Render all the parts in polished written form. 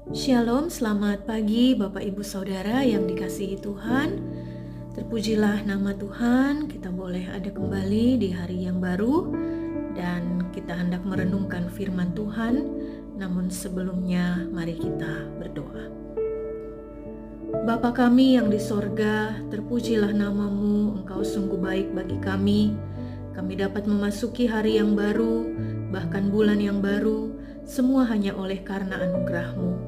Shalom, selamat pagi Bapak Ibu Saudara yang dikasihi Tuhan. Terpujilah nama Tuhan, kita boleh ada kembali di hari yang baru dan kita hendak merenungkan firman Tuhan. Namun sebelumnya mari kita berdoa. Bapa kami yang di sorga, terpujilah namamu, Engkau sungguh baik bagi kami. Kami dapat memasuki hari yang baru, bahkan bulan yang baru, semua hanya oleh karena anugerah-Mu.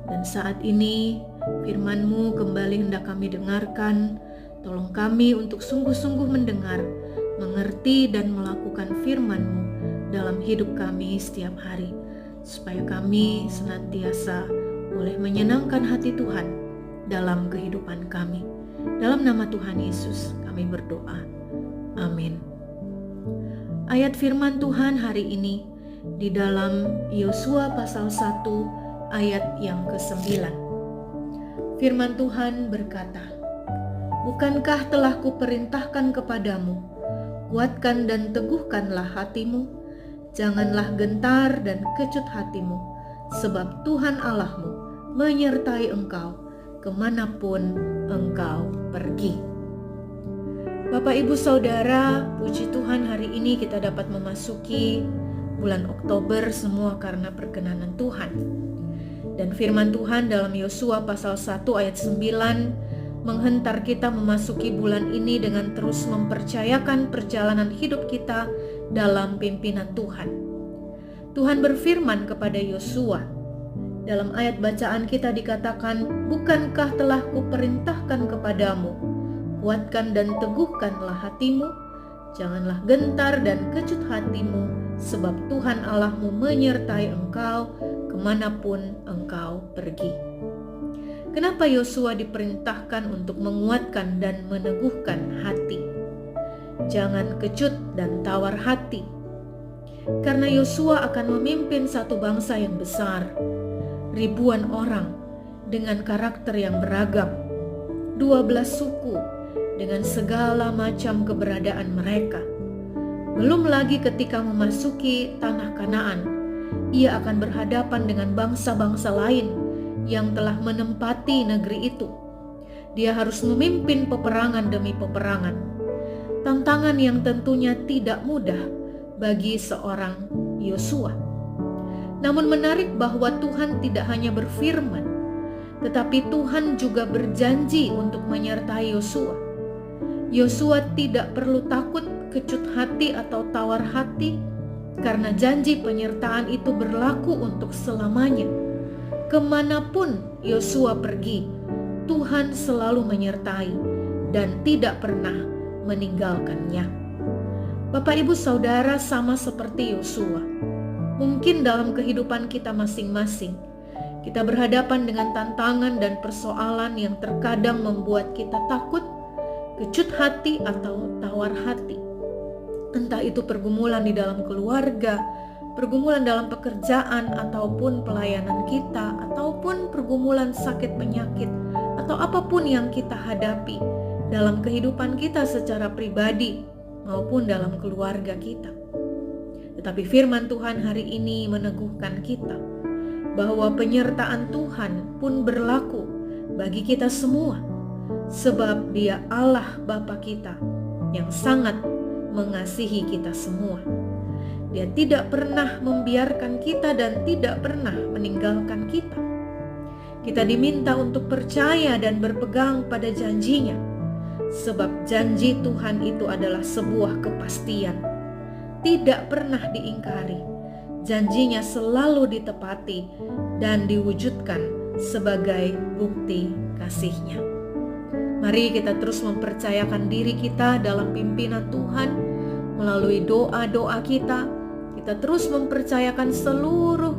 Dan saat ini firman-Mu kembali hendak kami dengarkan. Tolong kami untuk sungguh-sungguh mendengar, mengerti dan melakukan firman-Mu dalam hidup kami setiap hari, supaya kami senantiasa boleh menyenangkan hati Tuhan dalam kehidupan kami. Dalam nama Tuhan Yesus kami berdoa. Amin. Ayat firman Tuhan hari ini di dalam Yosua pasal 1 ayat yang ke-9. Firman Tuhan berkata, "Bukankah telah kuperintahkan kepadamu, kuatkan dan teguhkanlah hatimu, janganlah gentar dan kecut hatimu, sebab Tuhan Allahmu menyertai engkau kemanapun engkau pergi." Bapak Ibu Saudara, puji Tuhan hari ini kita dapat memasuki bulan Oktober semua karena perkenanan Tuhan. Dan firman Tuhan dalam Yosua pasal 1 ayat 9 menghentar kita memasuki bulan ini dengan terus mempercayakan perjalanan hidup kita dalam pimpinan Tuhan. Tuhan berfirman kepada Yosua. Dalam ayat bacaan kita dikatakan, "Bukankah telah kuperintahkan kepadamu, kuatkan dan teguhkanlah hatimu, janganlah gentar dan kecut hatimu, sebab Tuhan Allahmu menyertai engkau kemanapun engkau pergi." Kenapa Yosua diperintahkan untuk menguatkan dan meneguhkan hati? Jangan kecut dan tawar hati. Karena Yosua akan memimpin satu bangsa yang besar, ribuan orang dengan karakter yang beragam, 12 suku dengan segala macam keberadaan mereka. Belum lagi ketika memasuki tanah Kanaan, ia akan berhadapan dengan bangsa-bangsa lain yang telah menempati negeri itu. Dia harus memimpin peperangan demi peperangan. Tantangan yang tentunya tidak mudah bagi seorang Yosua. Namun menarik bahwa Tuhan tidak hanya berfirman, tetapi Tuhan juga berjanji untuk menyertai Yosua. Yosua tidak perlu takut kecut hati atau tawar hati, karena janji penyertaan itu berlaku untuk selamanya. Kemanapun Yosua pergi, Tuhan selalu menyertai dan tidak pernah meninggalkannya. Bapak Ibu Saudara, sama seperti Yosua, mungkin dalam kehidupan kita masing-masing, kita berhadapan dengan tantangan dan persoalan yang terkadang membuat kita takut, kecut hati atau tawar hati. Entah itu pergumulan di dalam keluarga, pergumulan dalam pekerjaan ataupun pelayanan kita, ataupun pergumulan sakit penyakit, atau apapun yang kita hadapi dalam kehidupan kita secara pribadi maupun dalam keluarga kita. Tetapi firman Tuhan hari ini meneguhkan kita bahwa penyertaan Tuhan pun berlaku bagi kita semua, sebab Dia Allah Bapa kita yang sangat mengasihi kita semua. Dia tidak pernah membiarkan kita dan tidak pernah meninggalkan kita. Kita diminta untuk percaya dan berpegang pada janjinya, sebab janji Tuhan itu adalah sebuah kepastian, tidak pernah diingkari. Janjinya selalu ditepati dan diwujudkan sebagai bukti kasih-Nya. Mari kita terus mempercayakan diri kita dalam pimpinan Tuhan melalui doa-doa kita. Kita terus mempercayakan seluruh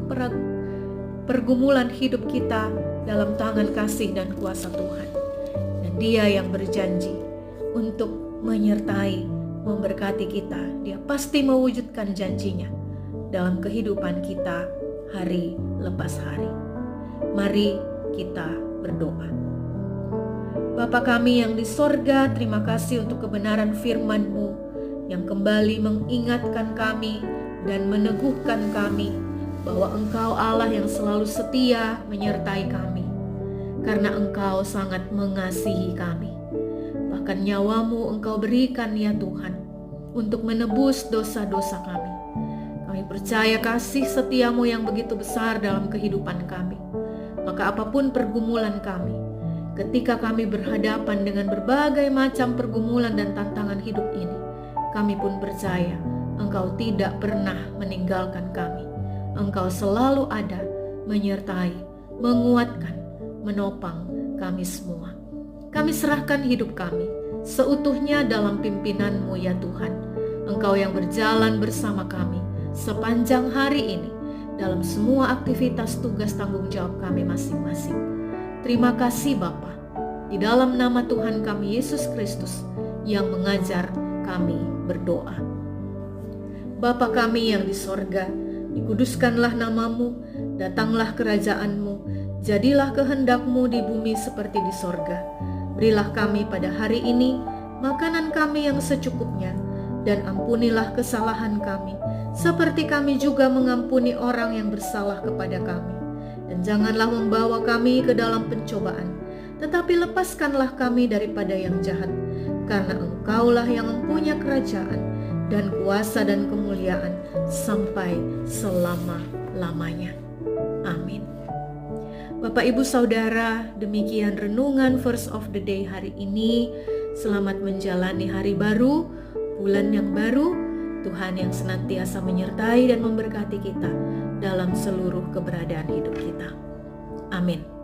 pergumulan hidup kita dalam tangan kasih dan kuasa Tuhan. Dan Dia yang berjanji untuk menyertai, memberkati kita. Dia pasti mewujudkan janjinya dalam kehidupan kita hari lepas hari. Mari kita berdoa. Bapa kami yang di sorga, terima kasih untuk kebenaran firman-Mu yang kembali mengingatkan kami dan meneguhkan kami bahwa Engkau Allah yang selalu setia menyertai kami, karena Engkau sangat mengasihi kami. Bahkan nyawamu Engkau berikan ya Tuhan, untuk menebus dosa-dosa kami. Kami percaya kasih setiamu yang begitu besar dalam kehidupan kami. Maka apapun pergumulan kami, ketika kami berhadapan dengan berbagai macam pergumulan dan tantangan hidup ini, kami pun percaya Engkau tidak pernah meninggalkan kami. Engkau selalu ada, menyertai, menguatkan, menopang kami semua. Kami serahkan hidup kami seutuhnya dalam pimpinan-Mu ya Tuhan. Engkau yang berjalan bersama kami sepanjang hari ini dalam semua aktivitas tugas tanggung jawab kami masing-masing. Terima kasih Bapa, di dalam nama Tuhan kami Yesus Kristus yang mengajar kami berdoa. Bapa kami yang di sorga, dikuduskanlah namamu, datanglah kerajaan-Mu, jadilah kehendak-Mu di bumi seperti di sorga. Berilah kami pada hari ini makanan kami yang secukupnya, dan ampunilah kesalahan kami, seperti kami juga mengampuni orang yang bersalah kepada kami. Dan janganlah membawa kami ke dalam pencobaan, tetapi lepaskanlah kami daripada yang jahat, karena Engkaulah yang mempunyai kerajaan dan kuasa dan kemuliaan sampai selama-lamanya. Amin. Bapak Ibu Saudara, demikian renungan Verse of the Day hari ini. Selamat menjalani hari baru, bulan yang baru. Tuhan yang senantiasa menyertai dan memberkati kita dalam seluruh keberadaan hidup kita. Amin.